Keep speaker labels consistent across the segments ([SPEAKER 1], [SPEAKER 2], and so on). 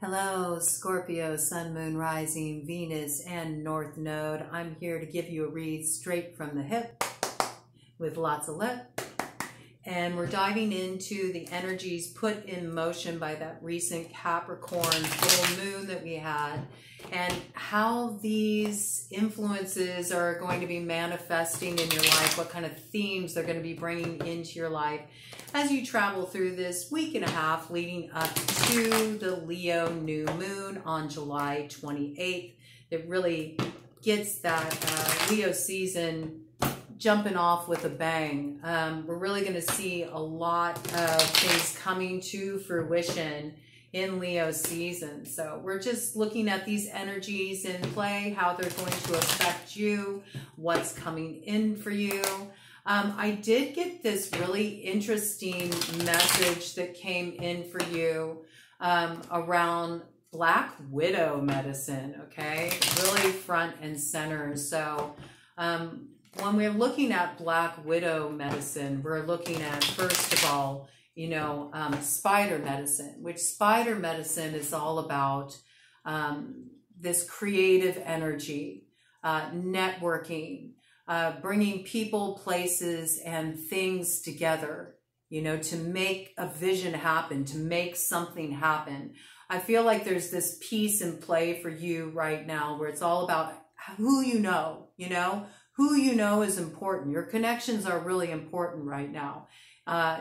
[SPEAKER 1] Hello, Scorpio, Sun, Moon, Rising, Venus, and North Node. I'm here to give you a read straight from the hip with lots of lip. And we're diving into the energies put in motion by that recent Capricorn Full Moon that we had, and how these influences are going to be manifesting in your life, what kind of themes they're going to be bringing into your life as you travel through this week and a half leading up to the Leo new moon on July 28th. It really gets that Leo season jumping off with a bang. We're really going to see a lot of things coming to fruition in Leo season. So we're just looking at these energies in play, how they're going to affect you, what's coming in for you. I did get this really interesting message that came in for you around Black Widow medicine, okay? Really front and center. So when we're looking at Black Widow medicine, we're looking at, first of all, spider medicine, which spider medicine is all about this creative energy, networking, bringing people, places, and things together, to make a vision happen, to make something happen. I feel like there's this piece in play for you right now where it's all about who you know, who you know is important. Your connections are really important right now.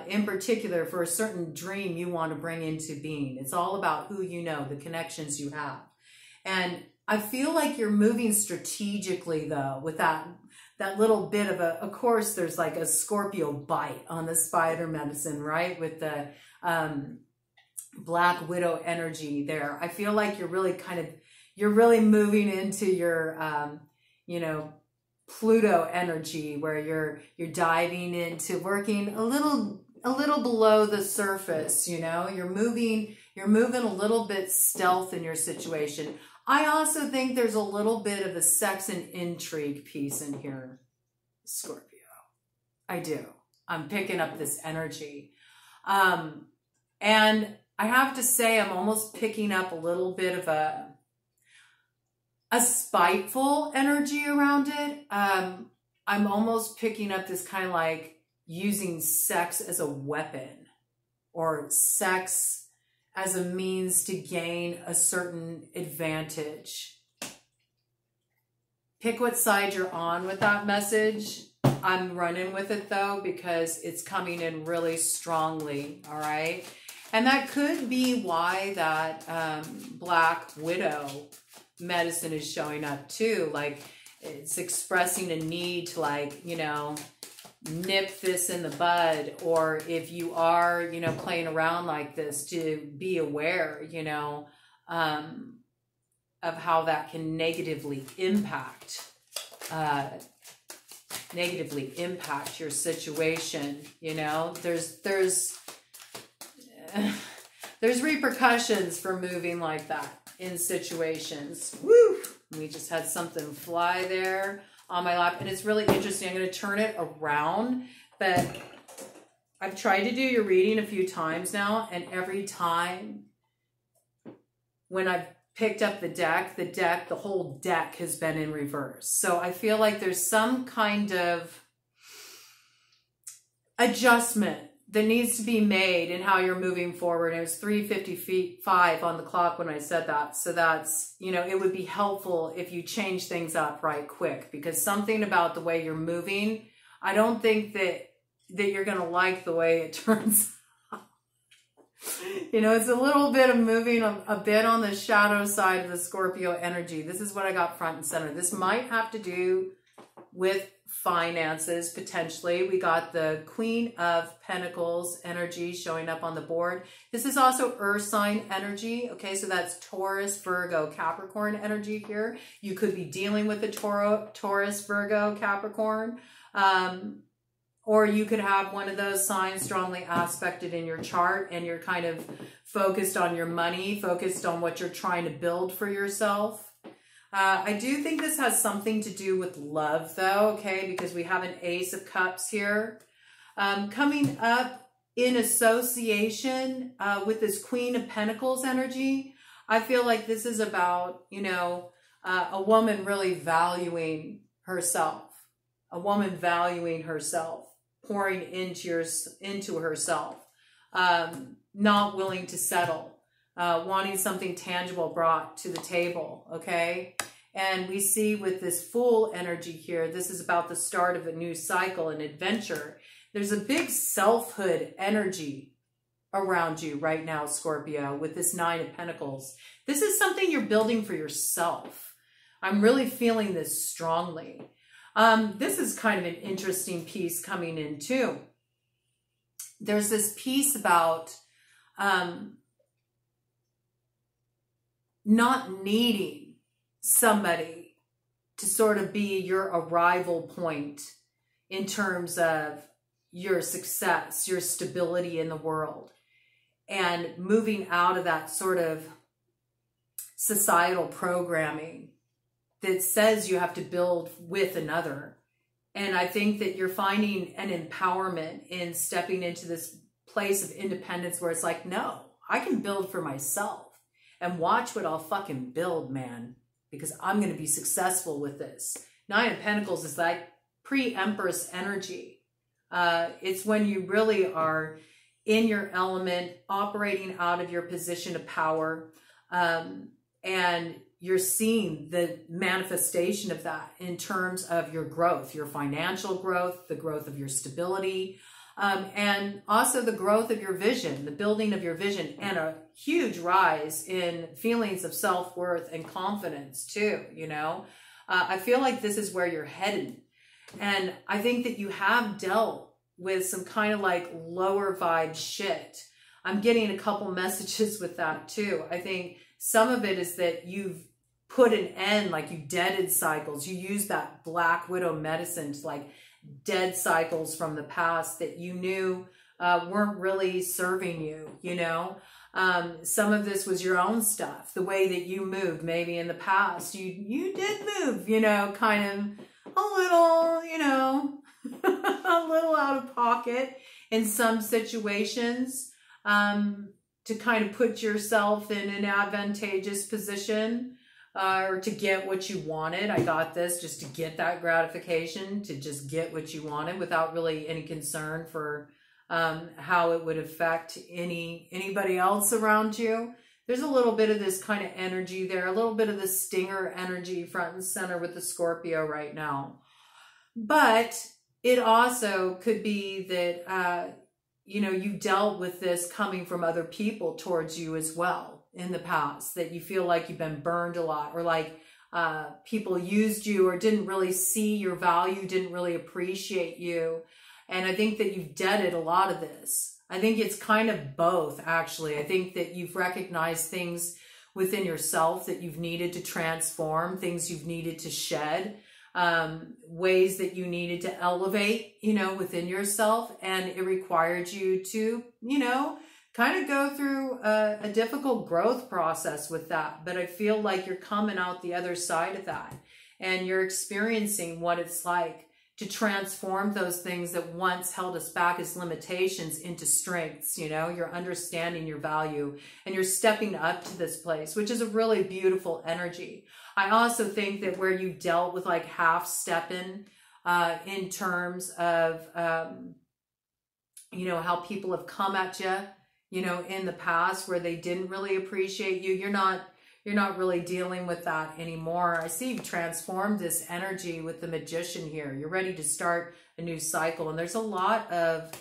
[SPEAKER 1] In particular, for a certain dream you want to bring into being. It's all about who you know, the connections you have. And I feel like you're moving strategically, though, with that little bit of course, there's like a Scorpio bite on the spider medicine, right? With the Black Widow energy there. I feel like you're really moving into your, Pluto energy, where you're diving into working a little below the surface, you're moving a little bit stealth in your situation. I also think there's a little bit of a sex and intrigue piece in here, Scorpio. I do. I'm picking up this energy. And I have to say, I'm almost picking up a little bit of a spiteful energy around it. I'm almost picking up this kind of like using sex as a weapon, or sex as a means to gain a certain advantage. Pick what side you're on with that message. I'm running with it though, because it's coming in really strongly, all right? And that could be why that Black Widow medicine is showing up too. Like, it's expressing a need to nip this in the bud, or if you are, playing around like this, to be aware, of how that can negatively impact your situation. There's repercussions for moving like that in situations. Woo! We just had something fly there on my lap, and it's really interesting. I'm going to turn it around, but I've tried to do your reading a few times now, and every time when I've picked up the whole deck has been in reverse. So I feel like there's some kind of adjustment that needs to be made in how you're moving forward. And it was 3:55 on the clock when I said that. So that's, it would be helpful if you change things up right quick, because something about the way you're moving, I don't think that you're going to like the way it turns out. It's a little bit of moving a bit on the shadow side of the Scorpio energy. This is what I got front and center. This might have to do with finances, potentially. We got the Queen of Pentacles energy showing up on the board. This is also Earth sign energy. Okay, so that's Taurus, Virgo, Capricorn energy here. You could be dealing with the Taurus, Virgo, Capricorn. Or you could have one of those signs strongly aspected in your chart, and you're kind of focused on your money, focused on what you're trying to build for yourself. I do think this has something to do with love, though, okay, because we have an Ace of Cups here. Coming up in association with this Queen of Pentacles energy, I feel like this is about, you know, a woman really valuing herself, a woman valuing herself, pouring into herself, not willing to settle, wanting something tangible brought to the table, okay? And we see with this Fool energy here, this is about the start of a new cycle and adventure. There's a big selfhood energy around you right now, Scorpio, with this Nine of Pentacles. This is something you're building for yourself. I'm really feeling this strongly. This is kind of an interesting piece coming in too. There's this piece about not needing somebody to sort of be your arrival point in terms of your success, your stability in the world, and moving out of that sort of societal programming that says you have to build with another. And I think that you're finding an empowerment in stepping into this place of independence where it's like, no, I can build for myself and watch what I'll fucking build, man, because I'm going to be successful with this. Nine of Pentacles is like pre-Empress energy. It's when you really are in your element, operating out of your position of power, and you're seeing the manifestation of that in terms of your growth, your financial growth, the growth of your stability, and also the growth of your vision, the building of your vision, and a huge rise in feelings of self-worth and confidence too, you know. I feel like this is where you're headed. And I think that you have dealt with some kind of like lower vibe shit. I'm getting a couple messages with that too. I think some of it is that you've put an end, like you deaded cycles. You use that Black Widow medicine to like dead cycles from the past that you knew weren't really serving you, you know. Some of this was your own stuff, the way that you moved maybe in the past. You did move, you know, kind of a little, you know, a little out of pocket in some situations, to kind of put yourself in an advantageous position, or to get what you wanted. I got this just to get that gratification, to just get what you wanted without really any concern for how it would affect anybody else around you. There's a little bit of this kind of energy there, a little bit of the stinger energy front and center with the Scorpio right now. But it also could be that, you know, you dealt with this coming from other people towards you as well in the past, that you feel like you've been burned a lot, or like people used you or didn't really see your value, didn't really appreciate you. And I think that you've deaded a lot of this. I think it's kind of both, actually. I think that you've recognized things within yourself that you've needed to transform, things you've needed to shed, ways that you needed to elevate, you know, within yourself. And it required you to, you know, kind of go through a difficult growth process with that. But I feel like you're coming out the other side of that, and you're experiencing what it's like to transform those things that once held us back as limitations into strengths. You know, you're understanding your value and you're stepping up to this place, which is a really beautiful energy. I also think that where you dealt with like half stepping in terms of, you know, how people have come at you, you know, in the past where they didn't really appreciate you, you're not really dealing with that anymore. I see you've transformed this energy with the Magician here. You're ready to start a new cycle. And there's a lot of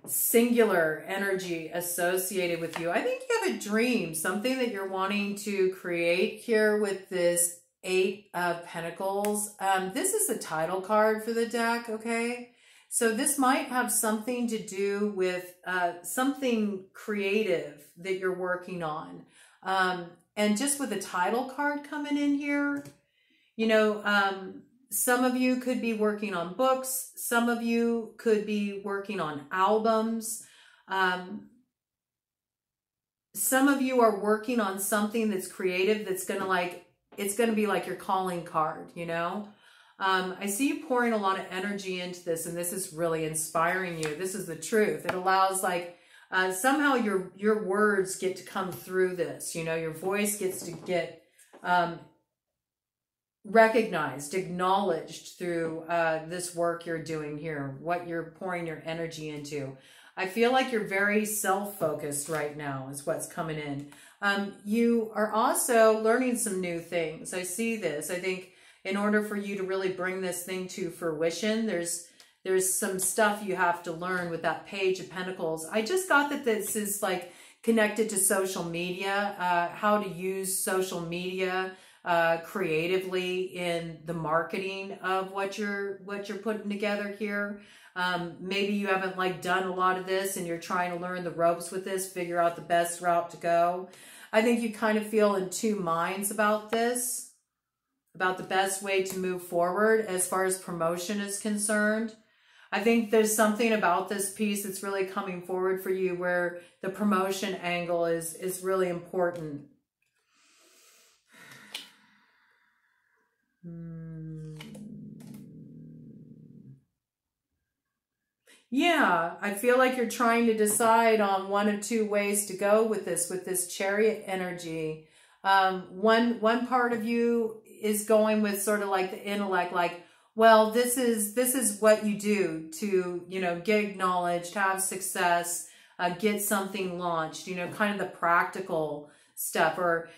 [SPEAKER 1] singular energy associated with you. I think you have a dream, something that you're wanting to create here with this Eight of Pentacles. This is the title card for the deck, okay? So this might have something to do with something creative that you're working on. And just with the title card coming in here, you know, some of you could be working on books. Some of you could be working on albums. Some of you are working on something that's creative, that's going to like, it's going to be like your calling card, you know. I see you pouring a lot of energy into this, and this is really inspiring you. This is the truth. It allows like Somehow your words get to come through this, you know, your voice gets to get recognized, acknowledged through this work you're doing here, what you're pouring your energy into. I feel like you're very self-focused right now is what's coming in. You are also learning some new things. I see this. I think in order for you to really bring this thing to fruition, there's some stuff you have to learn with that Page of Pentacles. I just got that this is like connected to social media, how to use social media creatively in the marketing of what you're putting together here. Maybe you haven't like done a lot of this and you're trying to learn the ropes with this, figure out the best route to go. I think you kind of feel in two minds about this, about the best way to move forward as far as promotion is concerned. I think there's something about this piece that's really coming forward for you where the promotion angle is really important. Yeah, I feel like you're trying to decide on one of two ways to go with this Chariot energy. One part of you is going with sort of like the intellect, like, well, this is what you do to, you know, get acknowledged, have success, get something launched, you know, kind of the practical stuff, or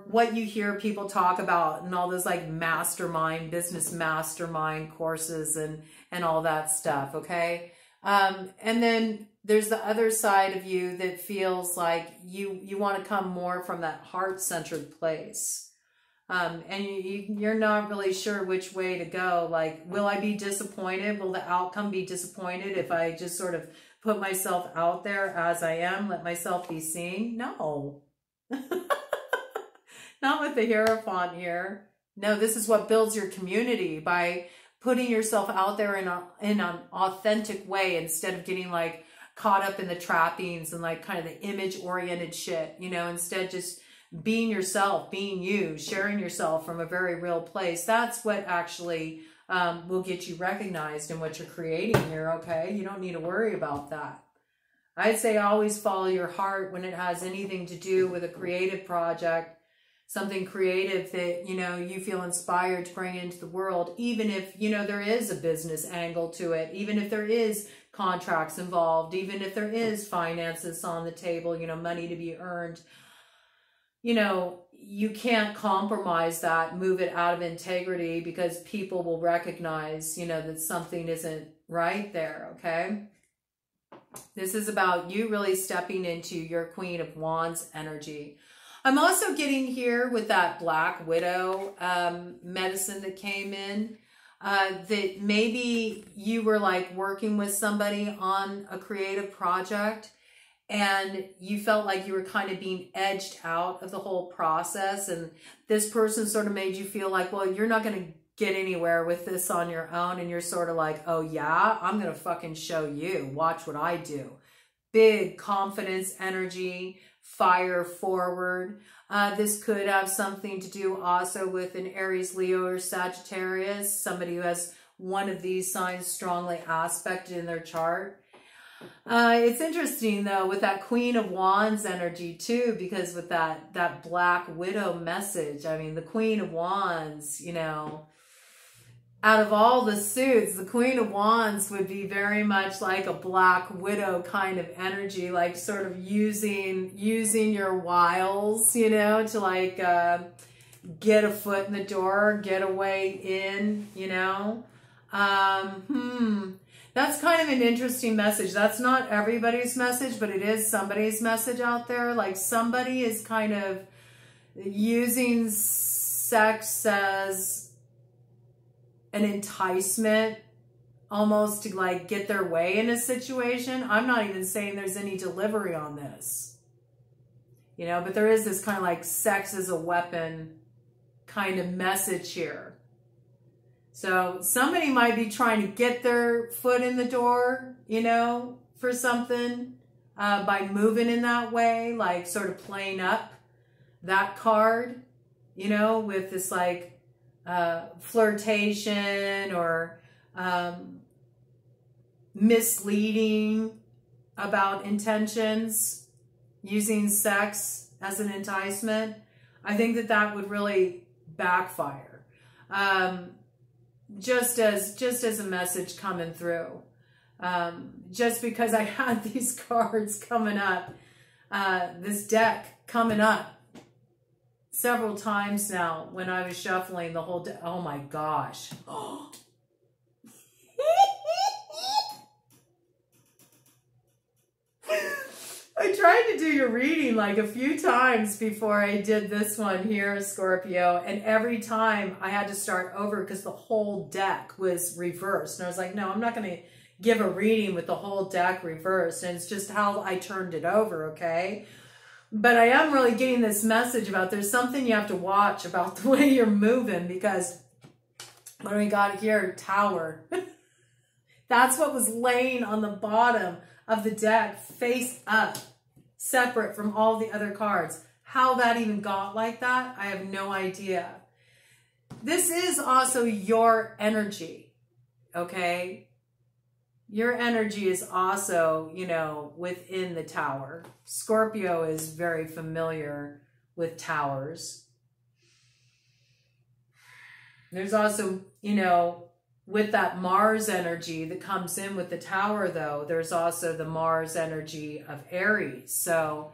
[SPEAKER 1] what you hear people talk about and all those like mastermind, business mastermind courses and all that stuff, okay? And then there's the other side of you that feels like you want to come more from that heart-centered place. And you're not really sure which way to go. Like, will I be disappointed? Will the outcome be disappointed if I just sort of put myself out there as I am, let myself be seen? No. Not with the Hierophant here. No, this is what builds your community, by putting yourself out there in an authentic way instead of getting like caught up in the trappings and like kind of the image-oriented shit, you know, instead just being yourself, being you, sharing yourself from a very real place. That's what actually will get you recognized in what you're creating here, okay? You don't need to worry about that. I'd say always follow your heart when it has anything to do with a creative project, something creative that, you know, you feel inspired to bring into the world, even if, you know, there is a business angle to it, even if there is contracts involved, even if there is finances on the table, you know, money to be earned. You know, you can't compromise that, move it out of integrity, because people will recognize, you know, that something isn't right there, okay? This is about you really stepping into your Queen of Wands energy. I'm also getting here with that Black Widow medicine that came in, that maybe you were like working with somebody on a creative project and you felt like you were kind of being edged out of the whole process. And this person sort of made you feel like, well, you're not going to get anywhere with this on your own. And you're sort of like, oh yeah, I'm going to fucking show you. Watch what I do. Big confidence energy, fire forward. This could have something to do also with an Aries, Leo, or Sagittarius, somebody who has one of these signs strongly aspected in their chart. It's interesting though with that Queen of Wands energy too, because with that Black Widow message, I mean, the Queen of Wands, you know, out of all the suits, the Queen of Wands would be very much like a Black Widow kind of energy, like sort of using your wiles, you know, to like get a foot in the door, get a way in, you know. That's kind of an interesting message. That's not everybody's message, but it is somebody's message out there. Like somebody is kind of using sex as an enticement almost to like get their way in a situation. I'm not even saying there's any delivery on this, you know, but there is this kind of like sex as a weapon kind of message here. So somebody might be trying to get their foot in the door, you know, for something by moving in that way, like sort of playing up that card, you know, with this like flirtation or misleading about intentions, using sex as an enticement, I think that that would really backfire. Just as a message coming through. Just because I had these cards coming up, this deck coming up several times now when I was shuffling the whole deck. Oh my gosh. I tried to do your reading like a few times before I did this one here, Scorpio, and every time I had to start over because the whole deck was reversed. And I was like, no, I'm not going to give a reading with the whole deck reversed. And it's just how I turned it over, okay? But I am really getting this message about there's something you have to watch about the way you're moving, because when we got here, Tower, that's what was laying on the bottom of the deck, face up, separate from all the other cards. How that even got like that, I have no idea. This is also your energy, okay? Your energy is also, you know, within the Tower. Scorpio is very familiar with towers. There's also, you know, with that Mars energy that comes in with the Tower, though, there's also the Mars energy of Aries. So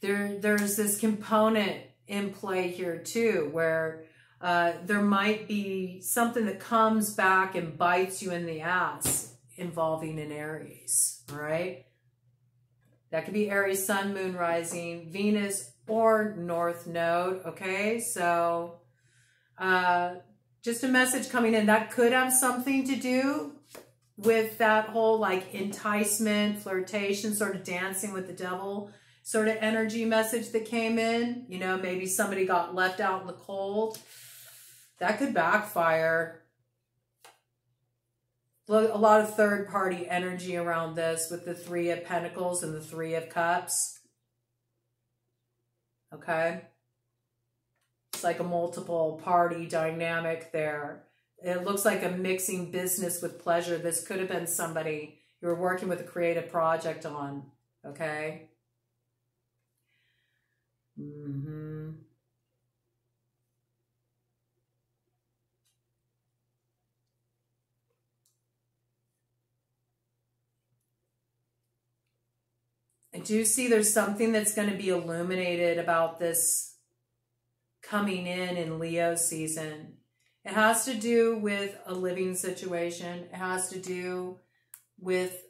[SPEAKER 1] there's this component in play here too, where there might be something that comes back and bites you in the ass involving an Aries, all right? That could be Aries, Sun, Moon, Rising, Venus, or North Node, okay? So just a message coming in. That could have something to do with that whole like enticement, flirtation, sort of dancing with the devil sort of energy message that came in. You know, maybe somebody got left out in the cold. That could backfire. A lot of third-party energy around this with the Three of Pentacles and the Three of Cups. Okay? It's like a multiple party dynamic there. It looks like a mixing business with pleasure. This could have been somebody you were working with a creative project on. Okay? I do see there's something that's going to be illuminated about this coming in Leo season. It has to do with a living situation. It has to do with,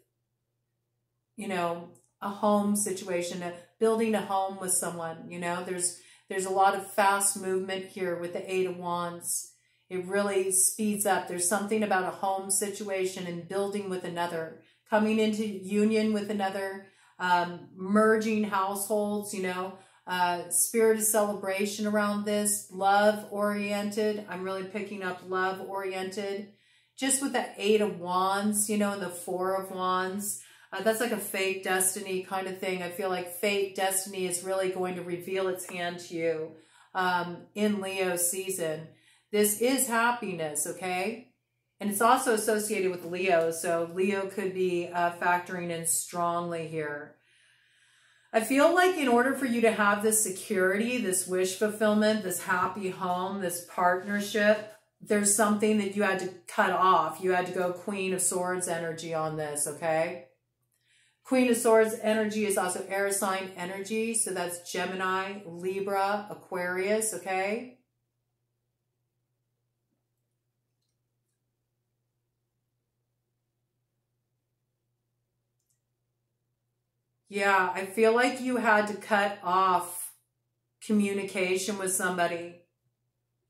[SPEAKER 1] you know, a home situation, building a home with someone. You know, there's a lot of fast movement here with the Eight of Wands. It really speeds up. There's something about a home situation and building with another, coming into union with another, merging households, you know, spirit of celebration around this, love-oriented. I'm really picking up love-oriented. Just with the Eight of Wands, you know, and the Four of Wands. That's like a fate, destiny kind of thing. I feel like fate, destiny is really going to reveal its hand to you in Leo season. This is happiness, okay? And it's also associated with Leo, so Leo could be factoring in strongly here. I feel like in order for you to have this security, this wish fulfillment, this happy home, this partnership, there's something that you had to cut off. You had to go Queen of Swords energy on this, okay? Queen of Swords energy is also air sign energy, so that's Gemini, Libra, Aquarius, okay? Yeah, I feel like you had to cut off communication with somebody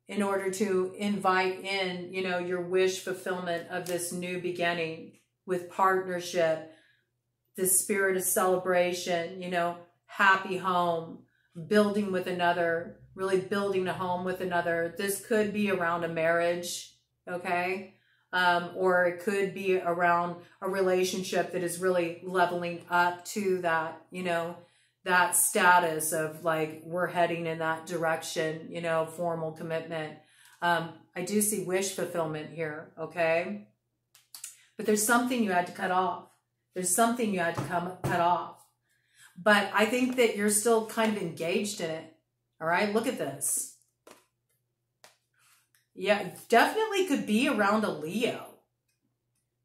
[SPEAKER 1] in order to invite in, you know, your wish fulfillment of this new beginning with partnership, the spirit of celebration, you know, happy home, building with another, really building a home with another. This could be around a marriage, okay? Or it could be around a relationship that is really leveling up to that, you know, that status of like, we're heading in that direction, you know, formal commitment. I do see wish fulfillment here, okay? But there's something you had to cut off. There's something you had to cut off. But I think that you're still kind of engaged in it. All right, look at this. Yeah, definitely could be around a Leo.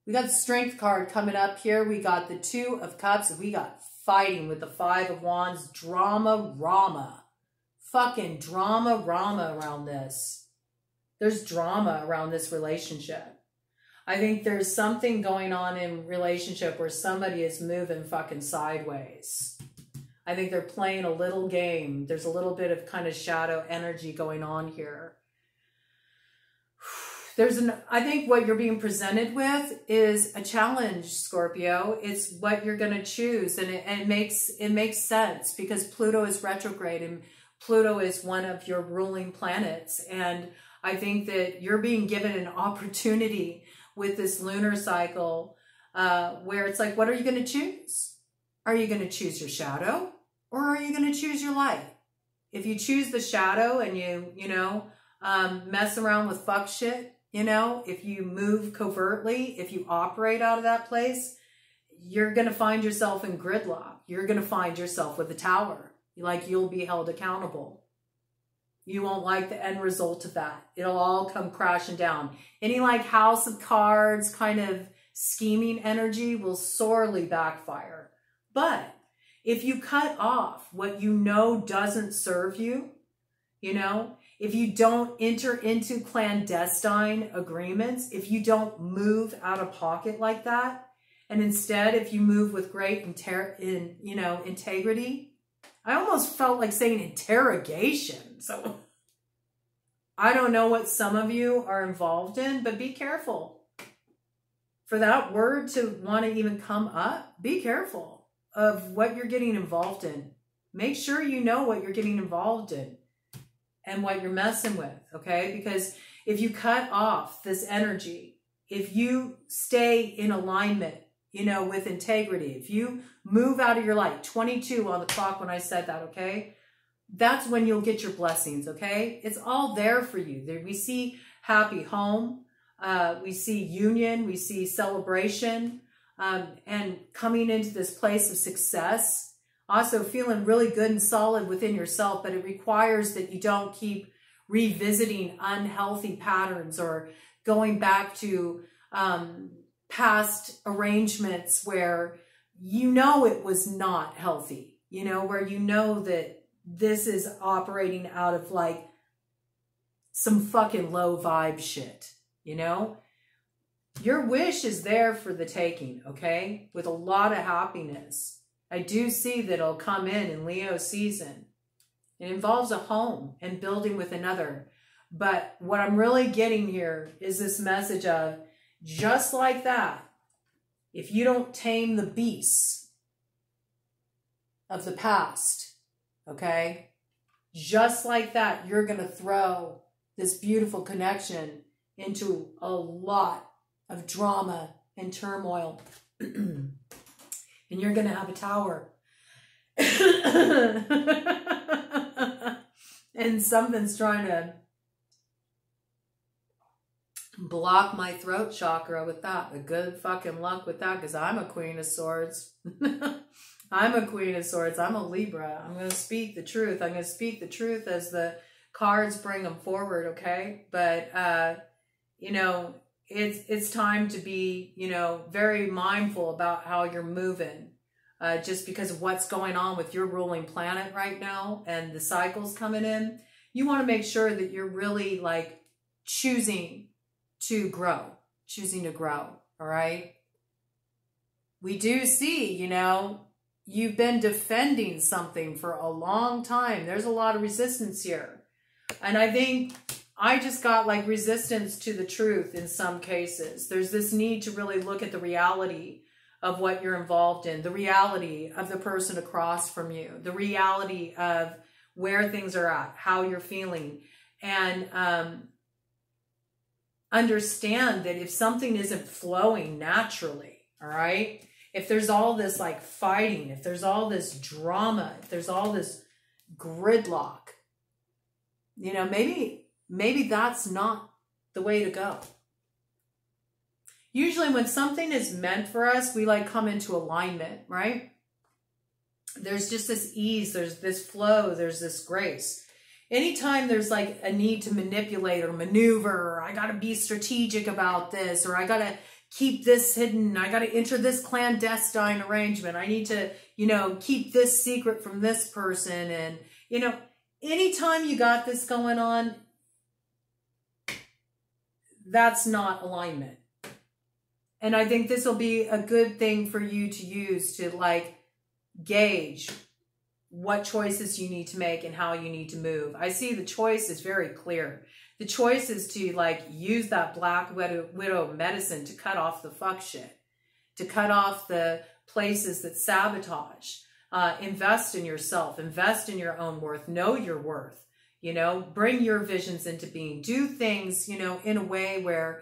[SPEAKER 1] We got the Strength card coming up here. We got the Two of Cups. We got fighting with the Five of Wands. Drama, rama. Fucking drama, rama around this. There's drama around this relationship. I think there's something going on in relationship where somebody is moving fucking sideways. I think they're playing a little game. There's a little bit of kind of shadow energy going on here. I think what you're being presented with is a challenge, Scorpio. It's what you're going to choose. And it makes sense because Pluto is retrograde and Pluto is one of your ruling planets. And I think that you're being given an opportunity with this lunar cycle where it's like, what are you going to choose? Are you going to choose your shadow or are you going to choose your light? If you choose the shadow and you mess around with fuck shit, if you move covertly, if you operate out of that place, you're going to find yourself in gridlock. You're going to find yourself with a tower. Like you'll be held accountable. You won't like the end result of that. It'll all come crashing down. Any like House of Cards kind of scheming energy will sorely backfire. But if you cut off what you know doesn't serve you, if you don't enter into clandestine agreements, if you don't move out of pocket like that, and instead if you move with great integrity, I almost felt like saying interrogation. So I don't know what some of you are involved in, but be careful. For that word to want to even come up, be careful of what you're getting involved in. Make sure you know what you're getting involved in and what you're messing with, okay? Because if you cut off this energy, if you stay in alignment, with integrity, if you move out of your light, 22 on the clock when I said that, okay? That's when you'll get your blessings, okay? It's all there for you. We see happy home, we see union, we see celebration, and coming into this place of success. Also feeling really good and solid within yourself, but it requires that you don't keep revisiting unhealthy patterns or going back to past arrangements where it was not healthy, where that this is operating out of like some fucking low vibe shit, Your wish is there for the taking, okay? With a lot of happiness. I do see that it'll come in Leo season. It involves a home and building with another. But what I'm really getting here is this message of just like that, if you don't tame the beasts of the past, okay, just like that, you're going to throw this beautiful connection into a lot of drama and turmoil. And you're going to have a tower. And something's trying to block my throat chakra with that. A good fucking luck with that, because I'm a Queen of Swords. I'm a Queen of Swords. I'm a Libra. I'm going to speak the truth. I'm going to speak the truth as the cards bring them forward, okay? But, it's time to be, very mindful about how you're moving. Just because of what's going on with your ruling planet right now and the cycles coming in, you want to make sure that you're really like choosing to grow, all right? We do see, you've been defending something for a long time. There's a lot of resistance here. And I think I just got like resistance to the truth in some cases. There's this need to really look at the reality of what you're involved in, the reality of the person across from you, the reality of where things are at, how you're feeling, and understand that if something isn't flowing naturally, all right, if there's all this like fighting, if there's all this drama, if there's all this gridlock, maybe that's not the way to go. Usually when something is meant for us, we like come into alignment, right? There's just this ease, there's this flow, there's this grace. Anytime there's like a need to manipulate or maneuver, or I got to be strategic about this, or I got to keep this hidden, I got to enter this clandestine arrangement, I need to, you know, keep this secret from this person. And, you know, anytime you got this going on, that's not alignment. And I think this will be a good thing for you to use to like gauge what choices you need to make and how you need to move. I see the choice is very clear. The choice is to like use that Black Widow medicine to cut off the fuck shit, to cut off the places that sabotage. Invest in yourself, invest in your own worth, know your worth, you know, bring your visions into being, do things, you know, in a way where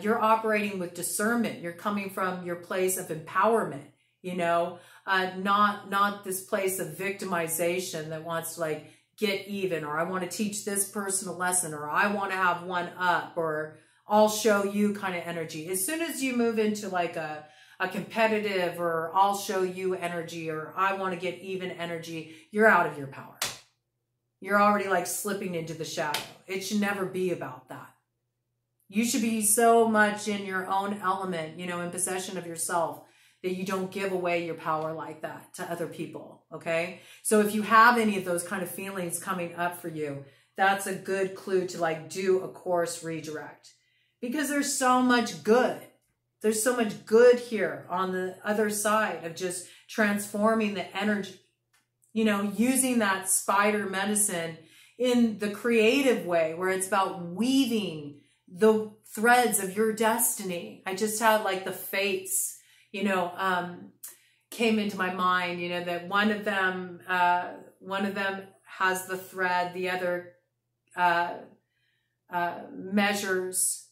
[SPEAKER 1] you're operating with discernment. You're coming from your place of empowerment, you know, not this place of victimization that wants to like get even, or I want to teach this person a lesson, or I want to have one up, or I'll show you kind of energy. As soon as you move into like a competitive or I'll show you energy, or I want to get even energy, you're out of your power. You're already like slipping into the shadow. It should never be about that. You should be so much in your own element, you know, in possession of yourself, that you don't give away your power like that to other people, okay? So if you have any of those kind of feelings coming up for you, that's a good clue to like do a course redirect, because there's so much good. There's so much good here on the other side of just transforming the energy, you know, using that spider medicine in the creative way where it's about weaving the threads of your destiny. I just had like the fates, you know, came into my mind, you know, that one of them has the thread, the other measures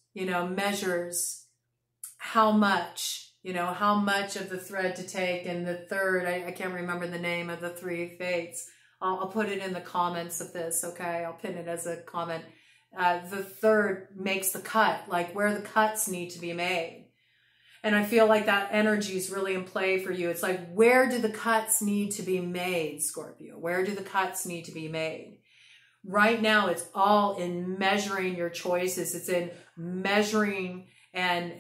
[SPEAKER 1] how much, you know, how much of the thread to take. And the third, I can't remember the name of the three fates. I'll put it in the comments of this, okay? I'll pin it as a comment. The third makes the cut, like where the cuts need to be made. And I feel like that energy is really in play for you. It's like, where do the cuts need to be made, Scorpio? Where do the cuts need to be made? Right now, it's all in measuring your choices. It's in measuring and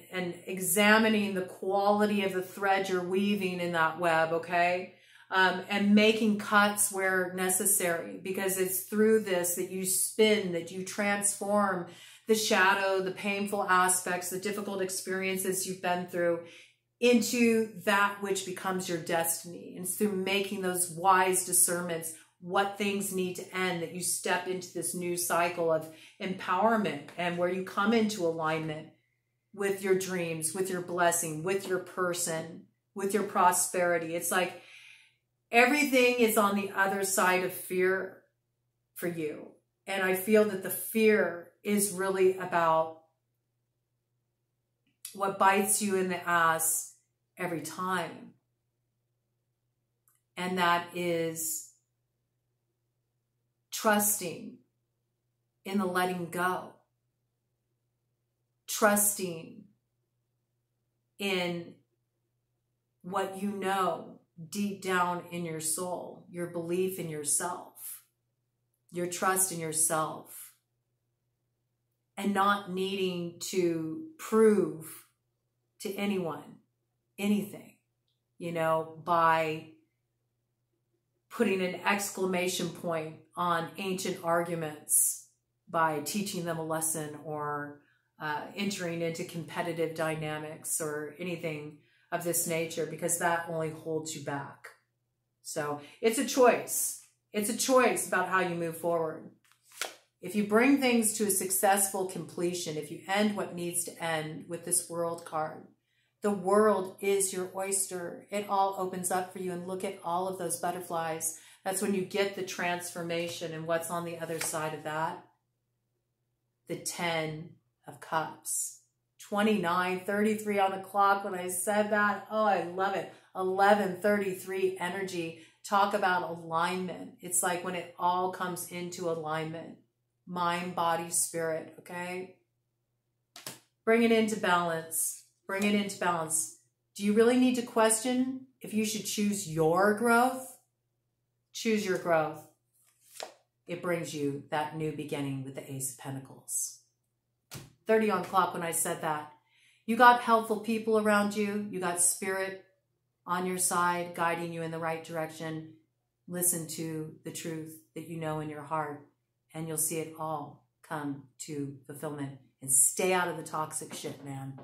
[SPEAKER 1] examining the quality of the thread you're weaving in that web, okay? And making cuts where necessary, because it's through this that you spin, that you transform the shadow, the painful aspects, the difficult experiences you've been through into that which becomes your destiny. And it's through making those wise discernments, what things need to end, that you step into this new cycle of empowerment, and where you come into alignment with your dreams, with your blessing, with your person, with your prosperity. It's like everything is on the other side of fear for you. And I feel that the fear is really about what bites you in the ass every time. And that is trusting in the letting go. Trusting in what you know deep down in your soul, your belief in yourself, your trust in yourself, and not needing to prove to anyone anything, you know, by putting an exclamation point on ancient arguments, by teaching them a lesson, or entering into competitive dynamics or anything of this nature, because that only holds you back. So it's a choice. It's a choice about how you move forward. If you bring things to a successful completion, if you end what needs to end with this world card, the world is your oyster. It all opens up for you, and look at all of those butterflies. That's when you get the transformation. And what's on the other side of that? The 10 of Cups. 29:33 on the clock when I said that. Oh, I love it. 11:33 energy. Talk about alignment. It's like when it all comes into alignment. Mind, body, spirit, okay? Bring it into balance. Bring it into balance. Do you really need to question if you should choose your growth? Choose your growth. It brings you that new beginning with the Ace of Pentacles. 30 on the clock when I said that. You got helpful people around you. You got spirit on your side, guiding you in the right direction. Listen to the truth that you know in your heart, and you'll see it all come to fulfillment. And stay out of the toxic shit, man.